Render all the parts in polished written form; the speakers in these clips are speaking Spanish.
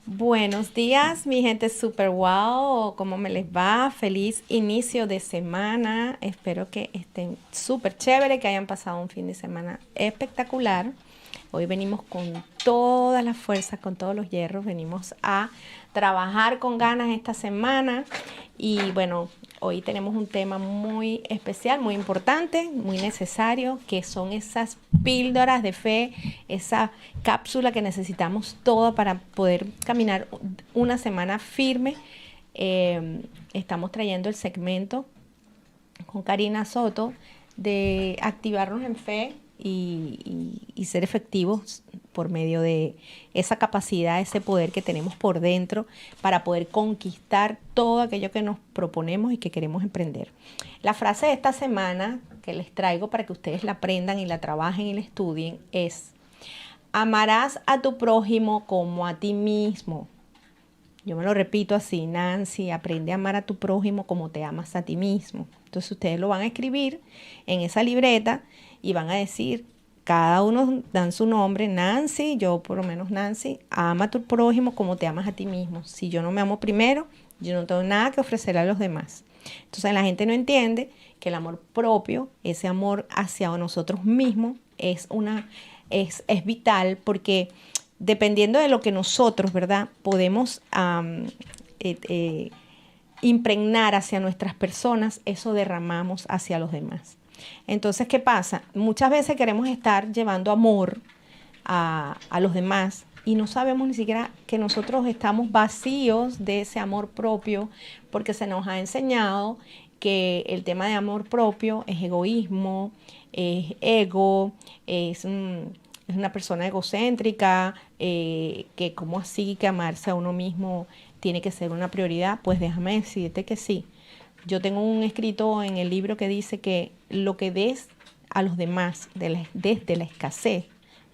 Buenos días, mi gente super wow, ¿cómo me les va? Feliz inicio de semana. Espero que estén súper chévere, que hayan pasado un fin de semana espectacular. Hoy venimos con todas las fuerzas, con todos los hierros, venimos a trabajar con ganas esta semana y bueno, hoy tenemos un tema muy especial, muy importante, muy necesario, que son esas píldoras de fe, esa cápsula que necesitamos toda para poder caminar una semana firme. Estamos trayendo el segmento con Karina Soto de activarnos en fe y ser efectivos por medio de esa capacidad, ese poder que tenemos por dentro para poder conquistar todo aquello que nos proponemos y que queremos emprender. La frase de esta semana que les traigo para que ustedes la aprendan y la trabajen y la estudien es: amarás a tu prójimo como a ti mismo. Yo me lo repito así: Nancy, aprende a amar a tu prójimo como te amas a ti mismo. Entonces ustedes lo van a escribir en esa libreta y van a decir, cada uno dan su nombre: Nancy, yo por lo menos Nancy, ama a tu prójimo como te amas a ti mismo. Si yo no me amo primero, yo no tengo nada que ofrecer a los demás. Entonces la gente no entiende que el amor propio, ese amor hacia nosotros mismos, es vital, porque dependiendo de lo que nosotros, ¿verdad?, podemos eh, eh, impregnar hacia nuestras personas, eso derramamos hacia los demás. Entonces, ¿qué pasa? Muchas veces queremos estar llevando amor a los demás y no sabemos ni siquiera que nosotros estamos vacíos de ese amor propio, porque se nos ha enseñado que el tema de amor propio es egoísmo, es ego, es una persona egocéntrica, que como así que amarse a uno mismo tiene que ser una prioridad. Pues déjame decirte que sí. Yo tengo un escrito en el libro que dice que lo que des a los demás desde la escasez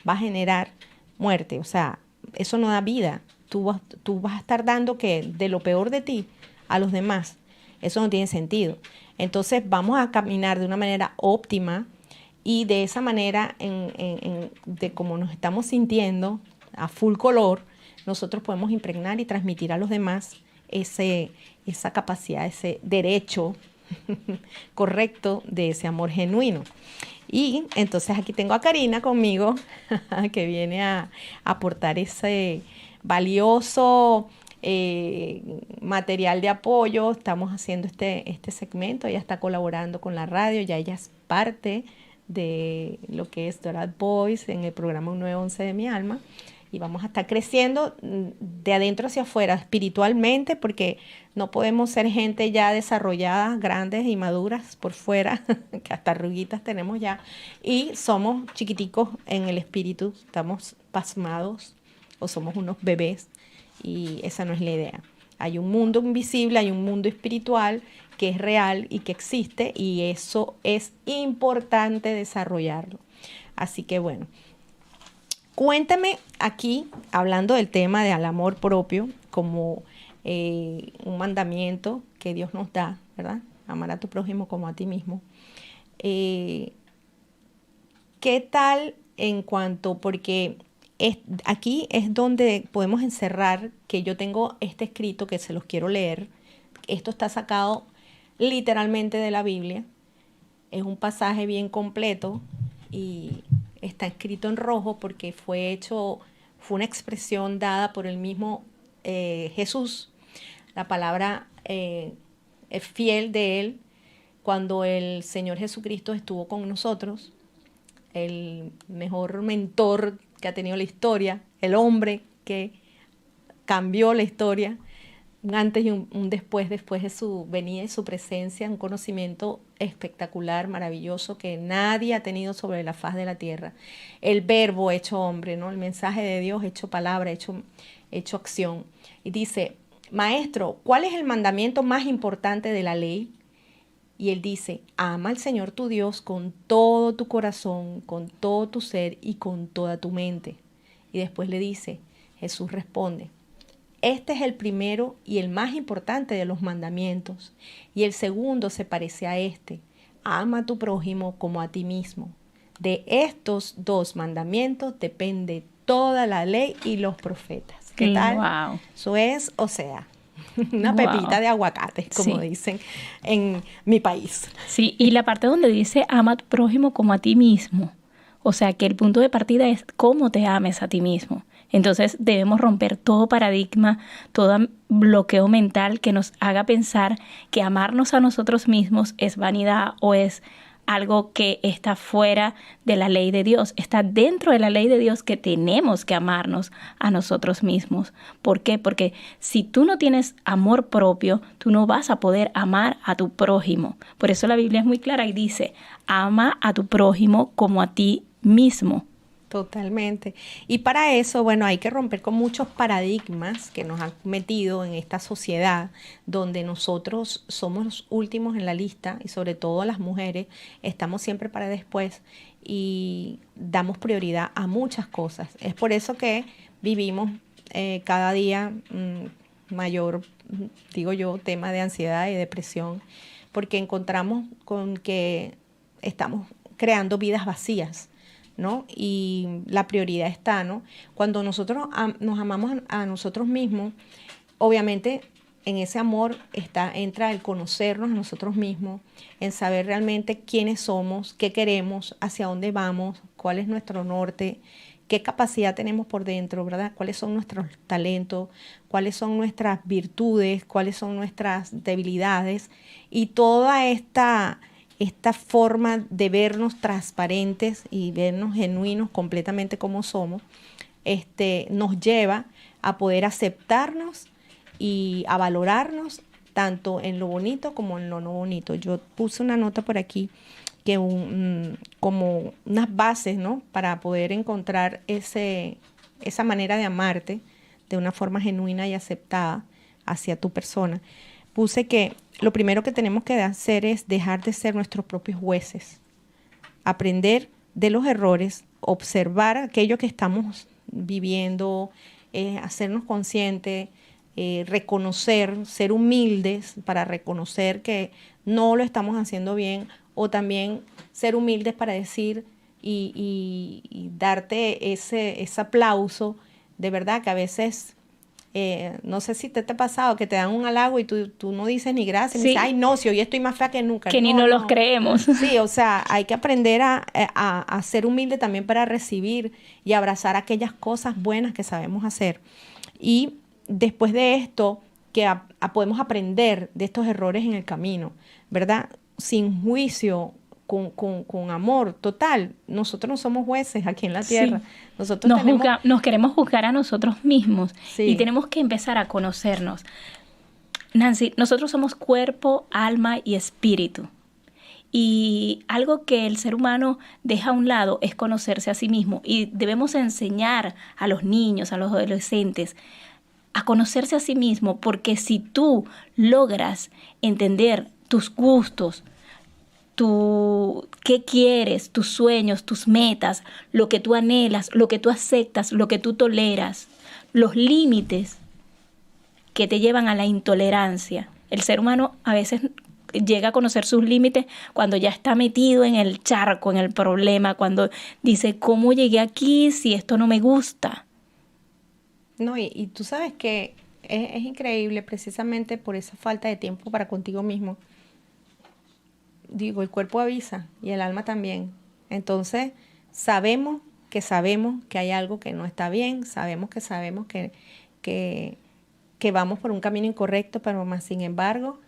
va a generar muerte. O sea, eso no da vida. Tú vas a estar dando que de lo peor de ti a los demás. Eso no tiene sentido. Entonces vamos a caminar de una manera óptima y de esa manera, de cómo nos estamos sintiendo a full color, nosotros podemos impregnar y transmitir a los demás esa capacidad, ese derecho correcto de ese amor genuino. Y entonces aquí tengo a Karina conmigo, que viene a aportar ese valioso material de apoyo. Estamos haciendo este segmento, ella está colaborando con la radio, ya ella es parte de lo que es Dorad Boys en el programa 911 de mi alma, y vamos a estar creciendo de adentro hacia afuera espiritualmente, porque no podemos ser gente ya desarrollada, grandes y maduras por fuera, que hasta arruguitas tenemos ya, y somos chiquiticos en el espíritu, estamos pasmados o somos unos bebés, y esa no es la idea. Hay un mundo invisible, hay un mundo espiritual que es real y que existe, y eso es importante desarrollarlo. Así que bueno, cuéntame aquí, hablando del tema del amor propio como un mandamiento que Dios nos da, ¿verdad? Amar a tu prójimo como a ti mismo. Eh, ¿Qué tal en cuanto, porque aquí es donde podemos encerrar, que yo tengo este escrito que se los quiero leer. Esto está sacado literalmente de la Biblia. Es un pasaje bien completo y está escrito en rojo porque fue una expresión dada por el mismo Jesús. La palabra es fiel de él cuando el Señor Jesucristo estuvo con nosotros, el mejor mentor que ha tenido la historia, el hombre que cambió la historia, un antes y un después de su venida y su presencia, un conocimiento espectacular, maravilloso, que nadie ha tenido sobre la faz de la tierra. El verbo hecho hombre, ¿no? El mensaje de Dios hecho palabra, hecho acción. Y dice: maestro, ¿cuál es el mandamiento más importante de la ley? Y él dice: ama al Señor tu Dios con todo tu corazón, con todo tu ser y con toda tu mente. Y después le dice, Jesús responde: este es el primero y el más importante de los mandamientos, y el segundo se parece a este: ama a tu prójimo como a ti mismo. De estos dos mandamientos depende toda la ley y los profetas. ¿Qué tal? Wow. Eso es, o sea, una Wow. pepita de aguacate, como Sí. dicen en mi país. Sí, y la parte donde dice ama a tu prójimo como a ti mismo. O sea, que el punto de partida es cómo te ames a ti mismo. Entonces debemos romper todo paradigma, todo bloqueo mental que nos haga pensar que amarnos a nosotros mismos es vanidad o es algo que está fuera de la ley de Dios. Está dentro de la ley de Dios que tenemos que amarnos a nosotros mismos. ¿Por qué? Porque si tú no tienes amor propio, tú no vas a poder amar a tu prójimo. Por eso la Biblia es muy clara y dice, ama a tu prójimo como a ti mismo. Totalmente. Y para eso, bueno, hay que romper con muchos paradigmas que nos han metido en esta sociedad donde nosotros somos los últimos en la lista y sobre todo las mujeres estamos siempre para después y damos prioridad a muchas cosas. Es por eso que vivimos cada día mayor, digo yo, tema de ansiedad y depresión, porque encontramos con que estamos creando vidas vacías, ¿no? Y la prioridad está, ¿no? Cuando nosotros nos amamos a nosotros mismos, obviamente en ese amor entra el conocernos a nosotros mismos, en saber realmente quiénes somos, qué queremos, hacia dónde vamos, cuál es nuestro norte, qué capacidad tenemos por dentro, ¿verdad? Cuáles son nuestros talentos, cuáles son nuestras virtudes, cuáles son nuestras debilidades y toda esta forma de vernos transparentes y vernos genuinos completamente como somos, nos lleva a poder aceptarnos y a valorarnos tanto en lo bonito como en lo no bonito. Yo puse una nota por aquí que como unas bases, ¿no? Para poder encontrar esa manera de amarte de una forma genuina y aceptada hacia tu persona. Puse que lo primero que tenemos que hacer es dejar de ser nuestros propios jueces, aprender de los errores, observar aquello que estamos viviendo, hacernos conscientes, reconocer, ser humildes para reconocer que no lo estamos haciendo bien, o también ser humildes para decir y darte ese aplauso, de verdad que a veces, no sé si te ha pasado que te dan un halago y tú no dices ni gracias, ni Sí, dices, ay no, si hoy estoy más fea que nunca. que ni No, no los no. creemos. Sí, o sea, hay que aprender a ser humilde también para recibir y abrazar aquellas cosas buenas que sabemos hacer. Y después de esto, que podemos aprender de estos errores en el camino, ¿verdad? Sin juicio, con amor total. Nosotros no somos jueces aquí en la tierra. Sí. Nosotros tenemos... Nos queremos juzgar a nosotros mismos Sí. y tenemos que empezar a conocernos. Nancy, nosotros somos cuerpo, alma y espíritu. Y algo que el ser humano deja a un lado es conocerse a sí mismo. Y debemos enseñar a los niños, a los adolescentes, a conocerse a sí mismo, porque si tú logras entender tus gustos, qué quieres, tus sueños, tus metas, lo que tú anhelas, lo que tú aceptas, lo que tú toleras, los límites que te llevan a la intolerancia. El ser humano a veces llega a conocer sus límites cuando ya está metido en el charco, en el problema, cuando dice, ¿cómo llegué aquí si esto no me gusta? No, y tú sabes que es increíble precisamente por esa falta de tiempo para contigo mismo. Digo, el cuerpo avisa y el alma también. Entonces, sabemos que hay algo que no está bien, sabemos que vamos por un camino incorrecto, pero más sin embargo,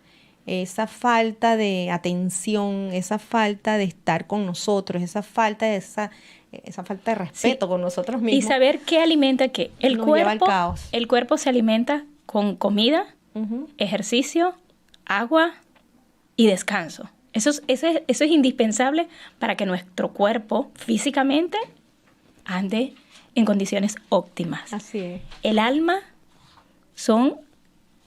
esa falta de atención, esa falta de estar con nosotros, esa falta de respeto con nosotros mismos. Y saber qué alimenta qué. Nos lleva al caos. El cuerpo se alimenta con comida, ejercicio, agua y descanso. Eso es indispensable para que nuestro cuerpo físicamente ande en condiciones óptimas. Así es. El alma son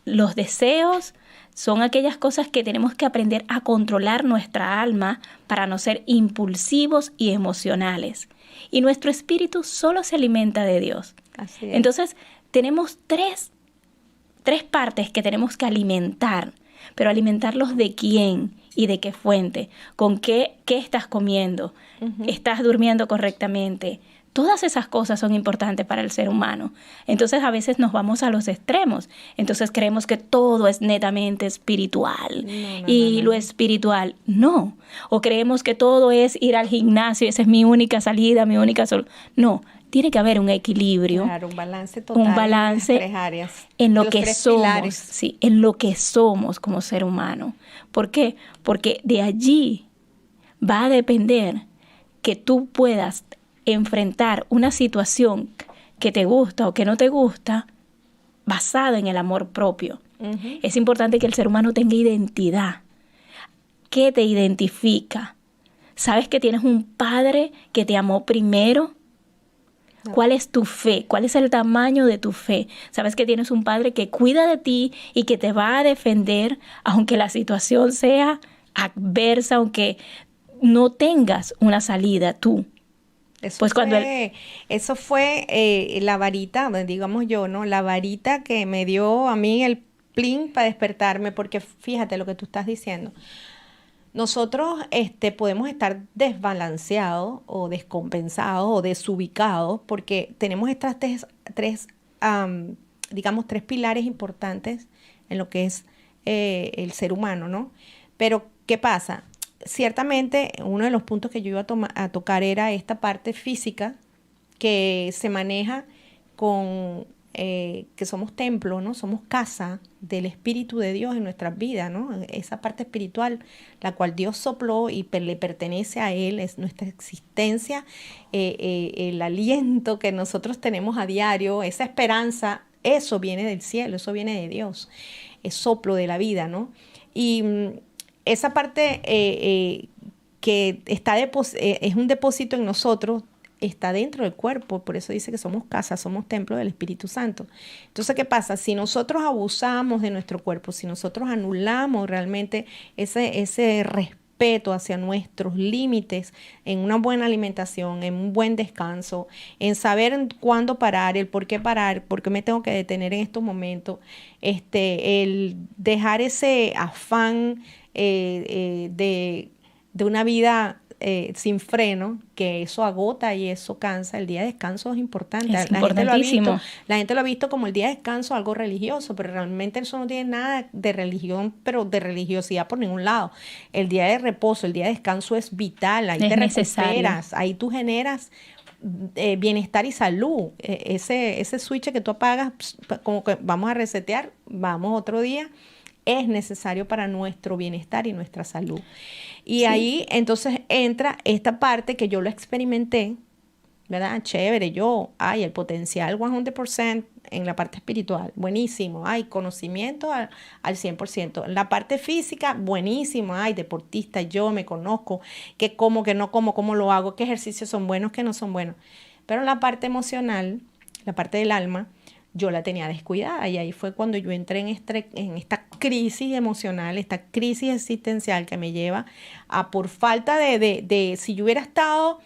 los deseos, son aquellas cosas que tenemos que aprender a controlar nuestra alma para no ser impulsivos y emocionales. Y nuestro espíritu solo se alimenta de Dios. Así es. Entonces, tenemos tres partes que tenemos que alimentar, pero alimentarlos ¿de quién y de qué fuente? ¿Con qué estás comiendo? ¿Estás durmiendo correctamente? Todas esas cosas son importantes para el ser humano. Entonces a veces nos vamos a los extremos. Entonces creemos que todo es netamente espiritual. Lo espiritual no. O creemos que todo es ir al gimnasio, esa es mi única salida, mi única solución. No, tiene que haber un equilibrio. Claro, un balance total. Un balance en las 3 áreas. En lo que somos. Pilares. Sí, en lo que somos como ser humano. ¿Por qué? Porque de allí va a depender que tú puedas enfrentar una situación que te gusta o que no te gusta basada en el amor propio. Uh-huh. Es importante que el ser humano tenga identidad. ¿Qué te identifica? ¿Sabes que tienes un padre que te amó primero? No. ¿Cuál es tu fe? ¿Cuál es el tamaño de tu fe? ¿Sabes que tienes un padre que cuida de ti y que te va a defender aunque la situación sea adversa, aunque no tengas una salida tú? Eso fue la varita, digamos yo, ¿no? La varita que me dio a mí el plin para despertarme, porque fíjate lo que tú estás diciendo. Nosotros podemos estar desbalanceados o descompensados o desubicados porque tenemos estas tres pilares importantes en lo que es el ser humano, ¿no? Pero, ¿qué pasa? Ciertamente, uno de los puntos que yo iba a tocar era esta parte física que se maneja con que somos templo, ¿no? Somos casa del Espíritu de Dios en nuestras vidas, ¿no? Esa parte espiritual, la cual Dios sopló y le pertenece a Él, es nuestra existencia, el aliento que nosotros tenemos a diario, esa esperanza, eso viene del cielo, eso viene de Dios, es soplo de la vida, ¿no? Y esa parte que está es un depósito en nosotros, está dentro del cuerpo, por eso dice que somos casa, somos templo del Espíritu Santo. Entonces, ¿qué pasa? Si nosotros abusamos de nuestro cuerpo, si nosotros anulamos realmente ese respeto hacia nuestros límites en una buena alimentación, en un buen descanso, en saber cuándo parar, el por qué me tengo que detener en estos momentos, el dejar ese afán de una vida sin freno, que eso agota y eso cansa. El día de descanso es importante. Es importantísimo. La gente lo ha visto como el día de descanso algo religioso, pero realmente eso no tiene nada de religión, pero de religiosidad por ningún lado. El día de reposo, el día de descanso es vital, ahí te recuperas, ahí tú generas bienestar y salud. Ese switch que tú apagas, como que vamos a resetear, vamos otro día, es necesario para nuestro bienestar y nuestra salud. Y sí, ahí entonces entra esta parte que yo lo experimenté, ¿verdad? Chévere, el potencial 100% en la parte espiritual, buenísimo, conocimiento al 100%. En la parte física, buenísimo, deportista, yo me conozco, qué como, qué no como, cómo lo hago, qué ejercicios son buenos, qué no son buenos. Pero en la parte emocional, la parte del alma, yo la tenía descuidada y ahí fue cuando yo entré en esta crisis emocional, esta crisis existencial que me lleva a, por falta de si yo hubiera estado,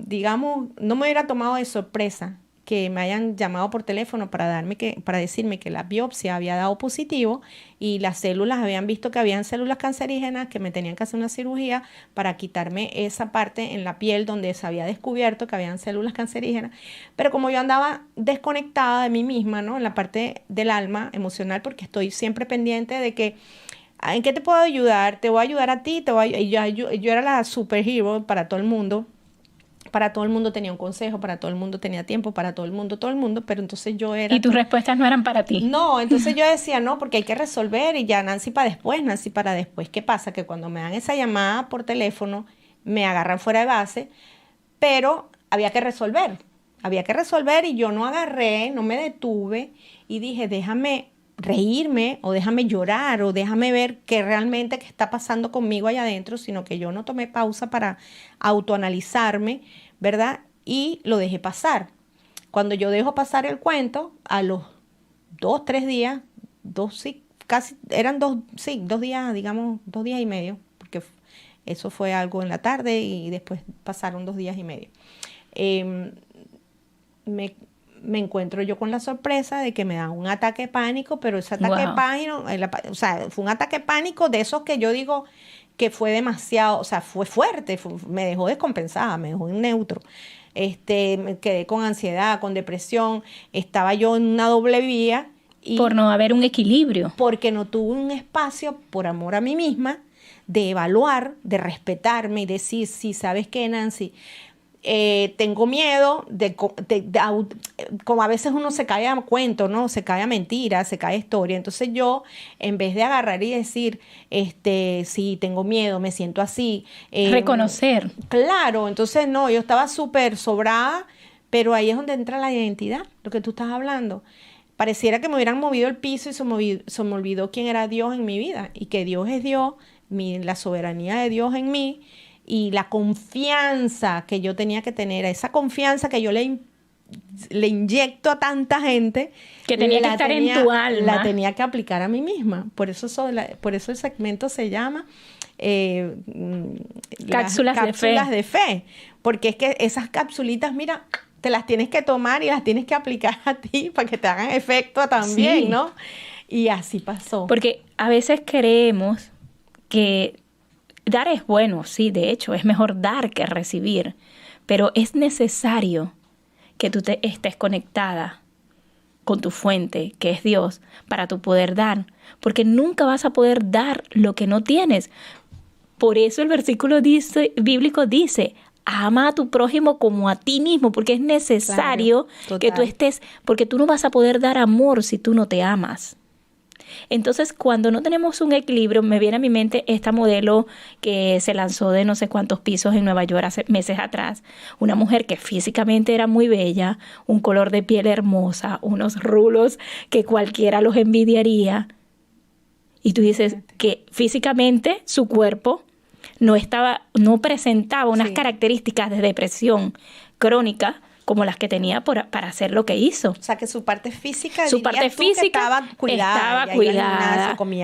digamos, no me hubiera tomado de sorpresa que me hayan llamado por teléfono para decirme que la biopsia había dado positivo y las células habían visto que habían células cancerígenas, que me tenían que hacer una cirugía para quitarme esa parte en la piel donde se había descubierto que habían células cancerígenas. Pero como yo andaba desconectada de mí misma, ¿no? En la parte del alma emocional, porque estoy siempre pendiente de que ¿en qué te puedo ayudar? Te voy a ayudar a ti, yo era la superhero para todo el mundo. Para todo el mundo tenía un consejo, para todo el mundo tenía tiempo, para todo el mundo, pero entonces yo era... Y tus respuestas no eran para ti. No, entonces yo decía, no, porque hay que resolver y ya Nancy para después. ¿Qué pasa? Que cuando me dan esa llamada por teléfono, me agarran fuera de base, pero había que resolver y yo no agarré, no me detuve y dije, déjame reírme o déjame llorar o déjame ver qué realmente qué está pasando conmigo allá adentro, sino que yo no tomé pausa para autoanalizarme, ¿verdad? Y lo dejé pasar. Cuando yo dejo pasar el cuento, a los 2-3 días, 2 días, digamos, 2 días y medio, porque eso fue algo en la tarde y después pasaron 2 días y medio. Me encuentro yo con la sorpresa de que me da un ataque de pánico, pero ese ataque de pánico, fue un ataque de pánico de esos que yo digo que fue demasiado, fue fuerte, me dejó descompensada, me dejó en neutro. me quedé con ansiedad, con depresión, estaba yo en una doble vía. Y por no haber un equilibrio. porque no tuve un espacio, por amor a mí misma, de evaluar, de respetarme y decir, sí, ¿sabes qué, Nancy? Tengo miedo como a veces uno se cae a cuento, ¿no? Se cae a mentira, se cae a historia. Entonces yo, en vez de agarrar y decir, sí, tengo miedo, me siento así. Reconocer. Claro, entonces no, yo estaba súper sobrada, pero ahí es donde entra la identidad, lo que tú estás hablando. Pareciera que me hubieran movido el piso y se me olvidó quién era Dios en mi vida y que Dios es Dios, la soberanía de Dios en mí y la confianza que yo tenía que tener, esa confianza que yo le inyecto a tanta gente. Que tenía que estar en tu alma. La tenía que aplicar a mí misma. Por eso el segmento se llama cápsulas de fe. Porque es que esas capsulitas, mira, te las tienes que tomar y las tienes que aplicar a ti para que te hagan efecto también, sí, ¿no? Y así pasó. Porque a veces creemos que dar es bueno, sí, de hecho, es mejor dar que recibir, pero es necesario que tú estés conectada con tu fuente, que es Dios, para tú poder dar, porque nunca vas a poder dar lo que no tienes. Por eso el versículo bíblico dice, ama a tu prójimo como a ti mismo, porque es necesario, claro, que tú estés, porque tú no vas a poder dar amor si tú no te amas. Entonces, cuando no tenemos un equilibrio, me viene a mi mente esta modelo que se lanzó de no sé cuántos pisos en Nueva York hace meses atrás. Una mujer que físicamente era muy bella, un color de piel hermosa, unos rulos que cualquiera los envidiaría. Y tú dices que físicamente su cuerpo no presentaba unas características de depresión crónica como las que tenía para hacer lo que hizo. O sea, que su parte física, estaba cuidada,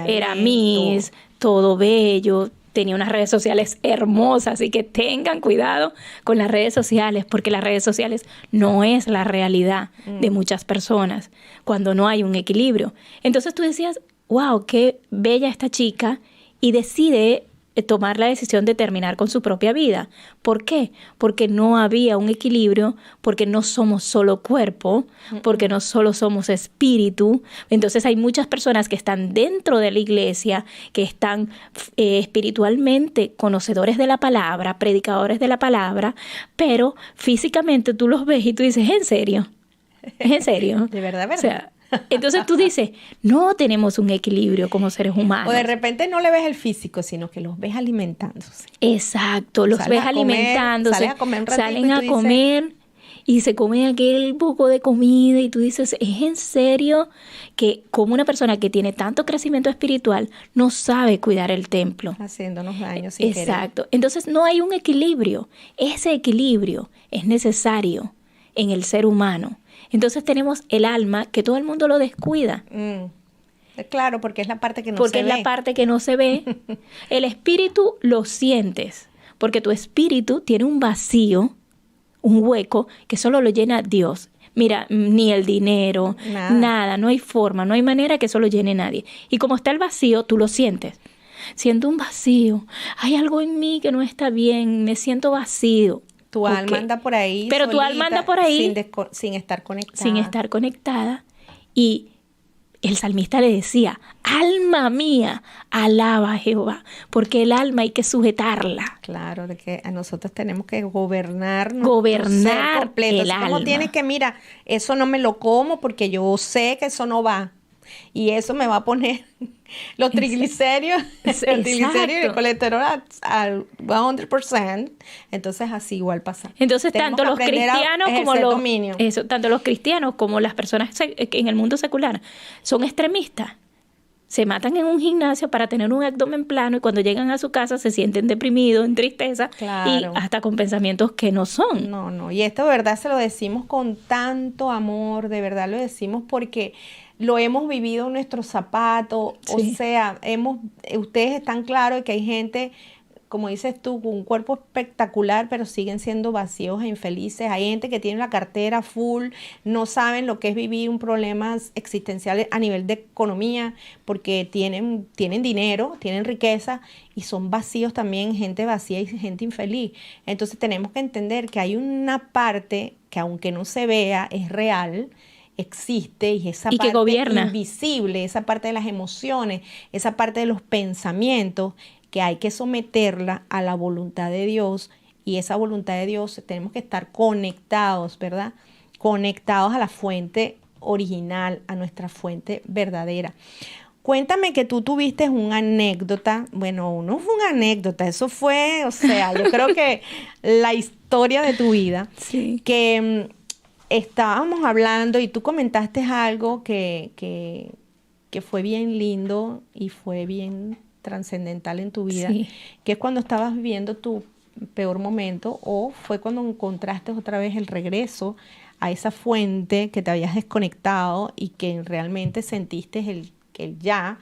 era Miss, todo bello, tenía unas redes sociales hermosas, así que tengan cuidado con las redes sociales, porque las redes sociales no es la realidad de muchas personas cuando no hay un equilibrio. Entonces tú decías, wow, qué bella esta chica, y decide tomar la decisión de terminar con su propia vida. ¿Por qué? Porque no había un equilibrio, porque no somos solo cuerpo, porque no solo somos espíritu. Entonces hay muchas personas que están dentro de la iglesia, que están espiritualmente conocedores de la palabra, predicadores de la palabra, pero físicamente tú los ves y tú dices, ¿en serio? ¿Es en serio? De verdad, ¿verdad? O sea, entonces tú dices, no tenemos un equilibrio como seres humanos. O de repente no le ves el físico, sino que los ves alimentándose. Exacto, los ves alimentándose. Salen a comer un ratito, salen a comer y se comen aquel poco de comida y tú dices, ¿es en serio que como una persona que tiene tanto crecimiento espiritual no sabe cuidar el templo? Haciéndonos daño sin querer. Exacto. Entonces no hay un equilibrio. Ese equilibrio es necesario en el ser humano. Entonces tenemos el alma, que todo el mundo lo descuida. Claro, porque es la parte que no se ve. Porque es la parte que no se ve. El espíritu lo sientes, porque tu espíritu tiene un vacío, un hueco, que solo lo llena Dios. Mira, ni el dinero, nada, no hay forma, no hay manera que eso lo llene nadie. Y como está el vacío, tú lo sientes. Siento un vacío. Hay algo en mí que no está bien, me siento vacío. Tu alma anda por ahí. Pero solita, tu alma anda por ahí sin estar conectada. Sin estar conectada. Y el salmista le decía, alma mía, alaba a Jehová, porque el alma hay que sujetarla. Claro, de que a nosotros tenemos que gobernar el alma. Como tienes que, mira, eso no me lo como porque yo sé que eso no va. Y eso me va a poner los triglicéridos, y el colesterol al 100%. Entonces así igual pasa. Entonces tanto los cristianos como las personas en el mundo secular son extremistas. Se matan en un gimnasio para tener un abdomen plano y cuando llegan a su casa se sienten deprimidos, en tristeza, claro, y hasta con pensamientos que no son. No. Y esto de verdad se lo decimos con tanto amor, de verdad lo decimos porque lo hemos vivido en nuestros zapatos. Sí. O sea, ustedes están claros que hay gente como dices tú, con un cuerpo espectacular, pero siguen siendo vacíos e infelices. Hay gente que tiene la cartera full, no saben lo que es vivir un problema existencial a nivel de economía, porque tienen dinero, tienen riqueza y son vacíos también, gente vacía y gente infeliz. Entonces tenemos que entender que hay una parte que aunque no se vea, es real, existe, y esa Y que parte gobierna. invisible, esa parte de las emociones, esa parte de los pensamientos, que hay que someterla a la voluntad de Dios, y esa voluntad de Dios tenemos que estar conectados, ¿verdad? Conectados a la fuente original, a nuestra fuente verdadera. Cuéntame que tú tuviste una anécdota, bueno, no fue una anécdota, eso fue, o sea, yo creo que la historia de tu vida, Sí. que estábamos hablando y tú comentaste algo que fue bien lindo y fue bien trascendental en tu vida, Sí. que es cuando estabas viviendo tu peor momento, o fue cuando encontraste otra vez el regreso a esa fuente que te habías desconectado y que realmente sentiste que ya,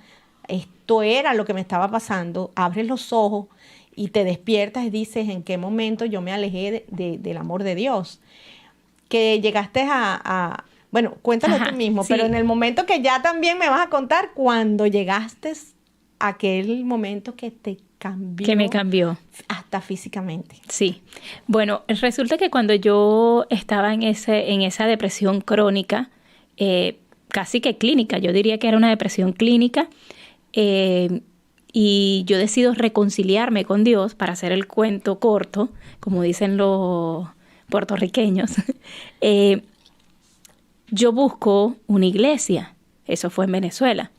esto era lo que me estaba pasando, abres los ojos y te despiertas y dices, ¿en qué momento yo me alejé del amor de Dios? Que llegaste bueno, cuéntalo tú Ajá, mismo, pero sí. en el momento que ya también me vas a contar cuando llegaste a aquel momento que te Que me cambió cambió. hasta físicamente. Sí. Bueno, resulta que cuando yo estaba en esa depresión crónica, casi que clínica, yo diría que era una depresión clínica, eh, y yo decido reconciliarme con Dios, para hacer el cuento corto, como dicen los puertorriqueños. eh, yo busco una iglesia, eso fue en Venezuela.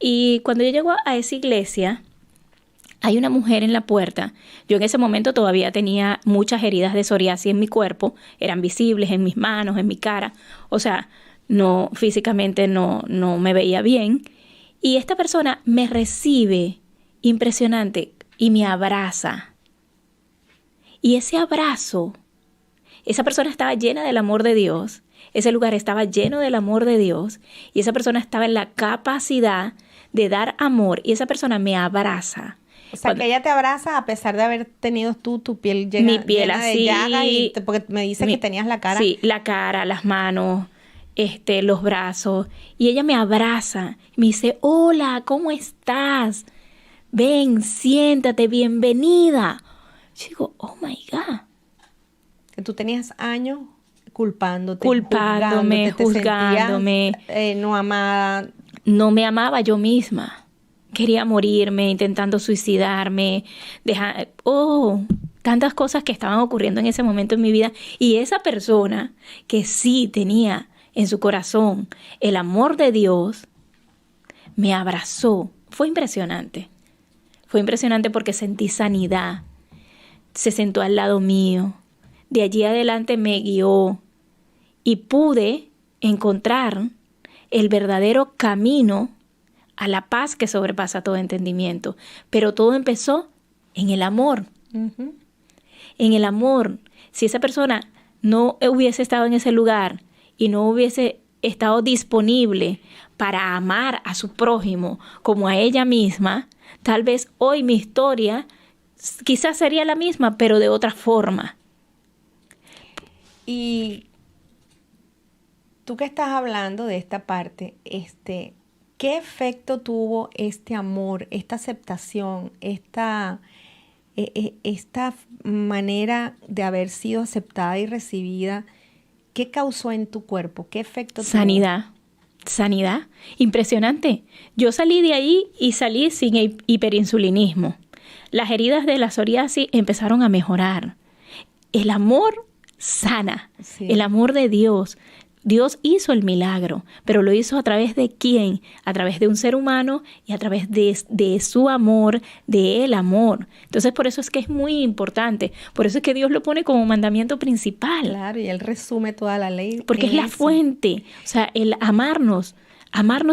Y cuando yo llego a esa iglesia, hay una mujer en la puerta. Yo en ese momento todavía tenía muchas heridas de psoriasis en mi cuerpo, eran visibles en mis manos, en mi cara. O sea, no, físicamente no me veía bien. Y esta persona me recibe impresionante y me abraza. Y ese abrazo, esa persona estaba llena del amor de Dios, ese lugar estaba lleno del amor de Dios, y esa persona estaba en la capacidad de dar amor, y esa persona me abraza. O sea, Cuando que ella te abraza a pesar de haber tenido tú tu piel mi piel llena de llagas, así, porque me dice que tenías la cara. sí, la cara, las manos, los brazos, y ella me abraza, me dice, hola, ¿cómo estás? Ven, siéntate, bienvenida. Yo digo, oh my God. Que tú tenías años culpándote, Culpándome, te sentías juzgándome, no amada. no me amaba yo misma. Quería morirme, intentando suicidarme, tantas cosas que estaban ocurriendo en ese momento en mi vida. Y esa persona que sí tenía en su corazón el amor de Dios, me abrazó. Fue impresionante. Fue impresionante porque sentí sanidad. Se sentó al lado mío. De allí adelante me guió y pude encontrar el verdadero camino a la paz que sobrepasa todo entendimiento. Pero todo empezó en el amor. Uh-huh. En el amor. Si esa persona no hubiese estado en ese lugar y no hubiese estado disponible para amar a su prójimo como a ella misma, tal vez hoy mi historia quizás sería la misma, pero de otra forma. Y tú que estás hablando de esta parte, ¿qué efecto tuvo este amor, esta aceptación, esta manera de haber sido aceptada y recibida? ¿Qué causó en tu cuerpo? ¿Qué efecto tuvo? Sanidad, impresionante. Yo salí de ahí y salí sin hiperinsulinismo. Las heridas de la psoriasis empezaron a mejorar. El amor sana, Sí. El amor de Dios. Dios hizo el milagro, pero lo hizo a través de ¿quién? A través de un ser humano y a través de su amor, de el amor. Entonces, por eso es que es muy importante. Por eso es que Dios lo pone como mandamiento principal. Claro, y Él resume toda la ley. Porque es la eso. fuente. O sea, el amarnos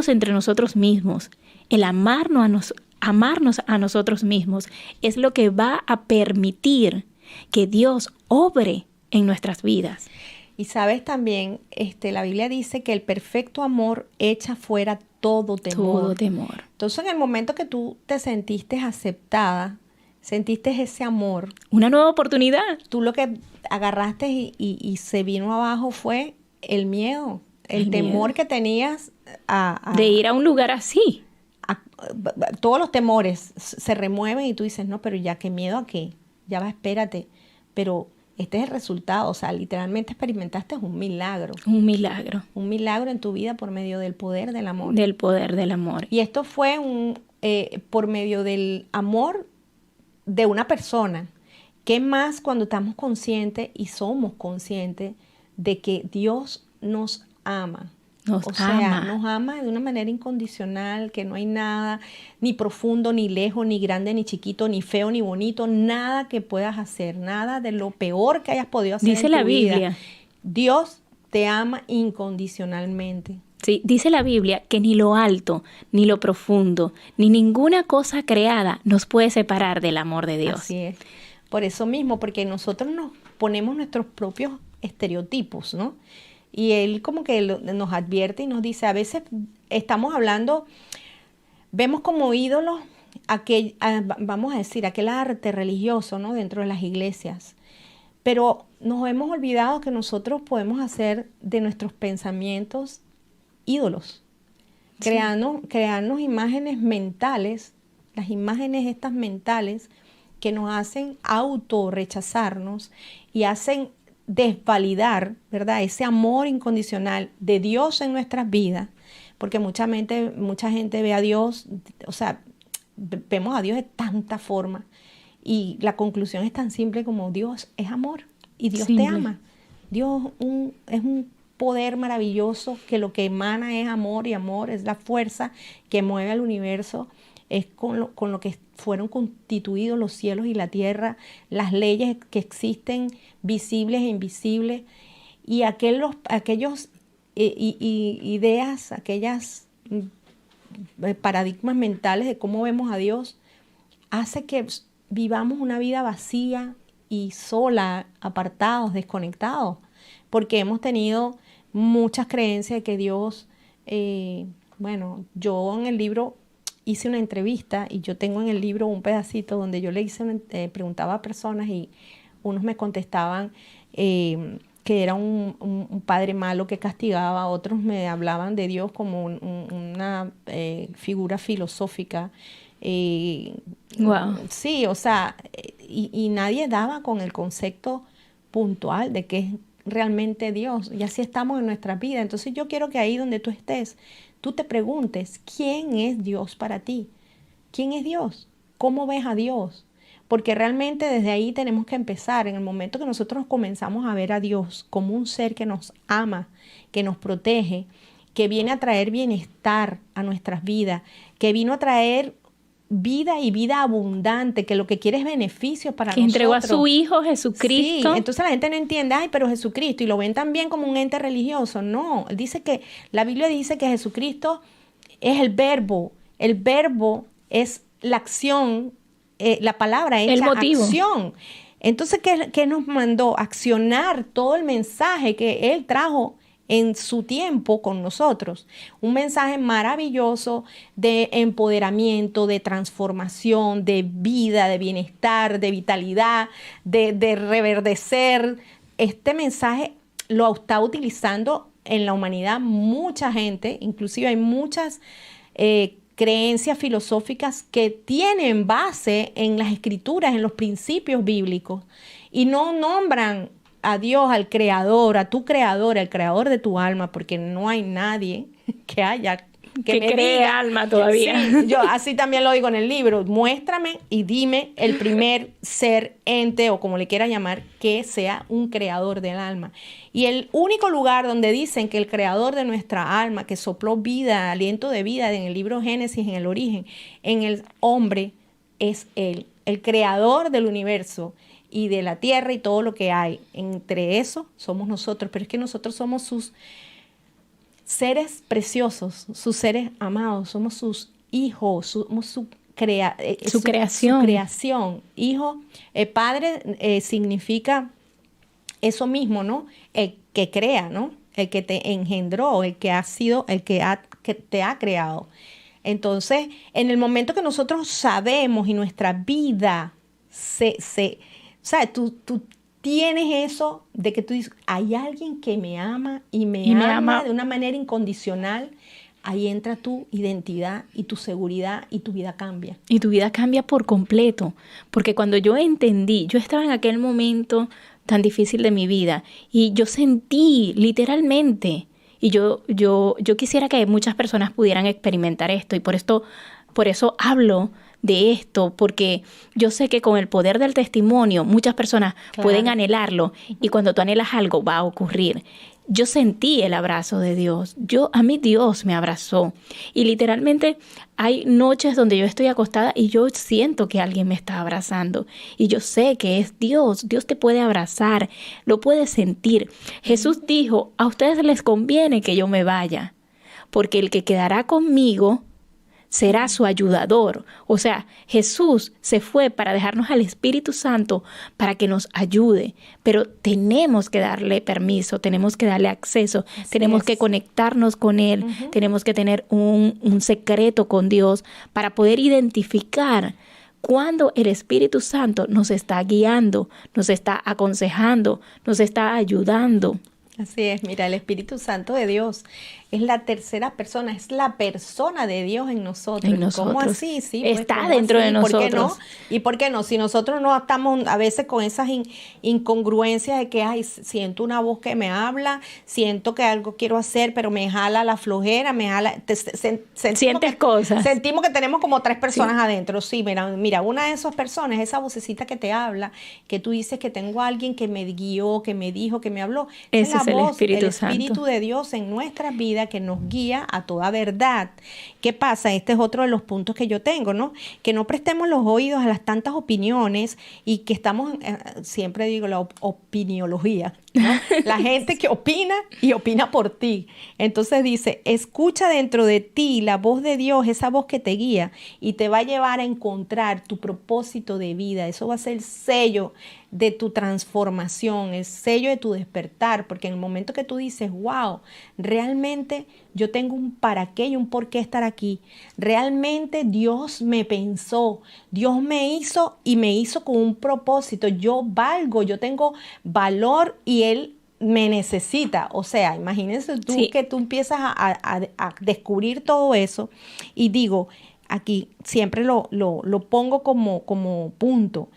entre nosotros mismos, el amarnos a nosotros mismos es lo que va a permitir que Dios obre en nuestras vidas. Y sabes también, la Biblia dice que el perfecto amor echa fuera todo temor. Todo temor. Entonces, en el momento que tú te sentiste aceptada, sentiste ese amor. Una nueva oportunidad. Tú lo que agarraste y se vino abajo fue el miedo, el temor que tenías de ir a un lugar así. Todos los temores se remueven y tú dices, no, pero ya, ¿qué miedo a qué? Ya va, espérate. Pero este es el resultado, o sea, literalmente experimentaste un milagro. Un milagro. Un milagro en tu vida por medio del poder del amor. Del poder del amor. Y esto fue por medio del amor de una persona. ¿Qué más cuando estamos conscientes y somos conscientes de que Dios nos ama? Nos ama de una manera incondicional, que no hay nada, ni profundo, ni lejos, ni grande, ni chiquito, ni feo, ni bonito, nada que puedas hacer, nada de lo peor que hayas podido hacer. Dice la Biblia. Dios te ama incondicionalmente. Sí, dice la Biblia que ni lo alto, ni lo profundo, ni ninguna cosa creada nos puede separar del amor de Dios. Así es. Por eso mismo, porque nosotros nos ponemos nuestros propios estereotipos, ¿no? Y él como que nos advierte y nos dice, a veces estamos hablando, vemos como ídolos, vamos a decir, aquel arte religioso, ¿no? Dentro de las iglesias. Pero nos hemos olvidado que nosotros podemos hacer de nuestros pensamientos ídolos. Sí. Crearnos imágenes mentales, las imágenes estas mentales que nos hacen autorrechazarnos y hacen desvalidar, ¿verdad?, ese amor incondicional de Dios en nuestras vidas, porque mucha gente ve a Dios, o sea, vemos a Dios de tanta forma y la conclusión es tan simple como Dios es amor y Dios te ama. Dios es un poder maravilloso que lo que emana es amor y amor es la fuerza que mueve al universo, es con lo que fueron constituidos los cielos y la tierra, las leyes que existen, visibles e invisibles, y aquellos ideas, aquellas paradigmas mentales de cómo vemos a Dios, hace que vivamos una vida vacía y sola, apartados, desconectados, porque hemos tenido muchas creencias de que Dios, yo en el libro hice una entrevista y yo tengo en el libro un pedacito donde yo le preguntaba a personas y unos me contestaban que era un padre malo que castigaba, otros me hablaban de Dios como una figura filosófica. Wow. Sí, o sea, y nadie daba con el concepto puntual de qué es realmente Dios, y así estamos en nuestra vida. Entonces yo quiero que ahí donde tú estés, tú te preguntes, ¿quién es Dios para ti? ¿Quién es Dios? ¿Cómo ves a Dios? Porque realmente desde ahí tenemos que empezar. En el momento que nosotros comenzamos a ver a Dios como un ser que nos ama, que nos protege, que viene a traer bienestar a nuestras vidas, que vino a traer vida y vida abundante, que lo que quiere es beneficios para nosotros. Que entregó a su Hijo Jesucristo. Sí, entonces la gente no entiende, pero Jesucristo, y lo ven también como un ente religioso. No, la Biblia dice que Jesucristo es el verbo es la acción, la palabra hecha el motivo. Acción. Entonces, ¿qué nos mandó? Accionar todo el mensaje que Él trajo en su tiempo con nosotros. Un mensaje maravilloso de empoderamiento, de transformación, de vida, de bienestar, de vitalidad, de reverdecer. Este mensaje lo está utilizando en la humanidad mucha gente, inclusive hay muchas creencias filosóficas que tienen base en las escrituras, en los principios bíblicos, y no nombran a Dios, al Creador, a tu Creador, al Creador de tu alma, porque no hay nadie que me cree diga, alma todavía. Sí, yo así también lo digo en el libro, muéstrame y dime el primer ser, ente o como le quieras llamar, que sea un creador del alma. Y el único lugar donde dicen que el creador de nuestra alma, que sopló vida, aliento de vida en el libro Génesis, en el origen, en el hombre, es Él, el creador del universo y de la tierra y todo lo que hay. Entre eso somos nosotros, pero es que nosotros somos sus seres preciosos, sus seres amados, somos sus hijos, somos su creación. Hijo, padre significa eso mismo, ¿no? El que crea, ¿no? El que te engendró, el que te ha creado. Entonces, en el momento que nosotros sabemos y nuestra vida o sea, tú tienes eso de que tú dices, hay alguien que me ama y me ama de una manera incondicional. Ahí entra tu identidad y tu seguridad y tu vida cambia. Y tu vida cambia por completo, porque cuando yo entendí, yo estaba en aquel momento tan difícil de mi vida y yo sentí literalmente, y yo quisiera que muchas personas pudieran experimentar esto y por eso hablo de esto, porque yo sé que con el poder del testimonio muchas personas pueden anhelarlo y cuando tú anhelas algo va a ocurrir. Yo sentí el abrazo de Dios. A mí Dios me abrazó. Y literalmente hay noches donde yo estoy acostada y yo siento que alguien me está abrazando. Y yo sé que es Dios. Dios te puede abrazar, lo puedes sentir. Jesús dijo, a ustedes les conviene que yo me vaya, porque el que quedará conmigo será su ayudador. O sea, Jesús se fue para dejarnos al Espíritu Santo para que nos ayude, pero tenemos que darle permiso, tenemos que darle acceso, tenemos que conectarnos con Él, tenemos que tener un secreto con Dios para poder identificar cuando el Espíritu Santo nos está guiando, nos está aconsejando, nos está ayudando. Así es, mira, el Espíritu Santo de Dios es la tercera persona, es la persona de Dios en nosotros. ¿Cómo así? Sí, pues, está dentro de nosotros. ¿Por qué no? ¿Y por qué no? Si nosotros no estamos a veces con esas incongruencias de que, ay, siento una voz que me habla, siento que algo quiero hacer, pero me jala la flojera, me jala... Sientes cosas. Sentimos que tenemos como 3 personas adentro. Sí, mira, una de esas personas, esa vocecita que te habla, que tú dices que tengo a alguien que me guió, que me dijo, que me habló. Ese es el Espíritu Santo. El Espíritu de Dios en nuestras vidas que nos guía a toda verdad. ¿Qué pasa? Este es otro de los puntos que yo tengo, ¿no? Que no prestemos los oídos a las tantas opiniones y que estamos, siempre digo, la opiniología, ¿no? La gente que opina y opina por ti. Entonces dice, escucha dentro de ti la voz de Dios, esa voz que te guía y te va a llevar a encontrar tu propósito de vida. Eso va a ser el sello de tu transformación, el sello de tu despertar, porque en el momento que tú dices, wow, realmente yo tengo un para qué y un por qué estar aquí, realmente Dios me pensó, Dios me hizo y me hizo con un propósito, yo valgo, yo tengo valor y Él me necesita. O sea, imagínense tú que tú empiezas a descubrir todo eso y digo, aquí siempre lo pongo como punto,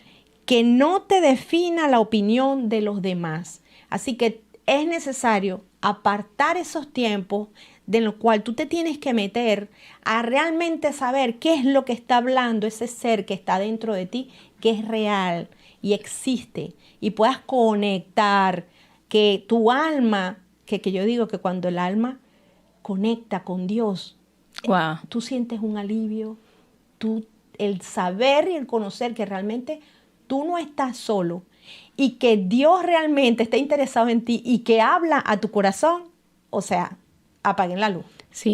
que no te defina la opinión de los demás. Así que es necesario apartar esos tiempos de los cuales tú te tienes que meter a realmente saber qué es lo que está hablando ese ser que está dentro de ti, que es real y existe, y puedas conectar, que tu alma, que yo digo que cuando el alma conecta con Dios, tú sientes un alivio, el saber y el conocer que realmente tú no estás solo y que Dios realmente está interesado en ti y que habla a tu corazón, o sea, apaguen la luz. Sí,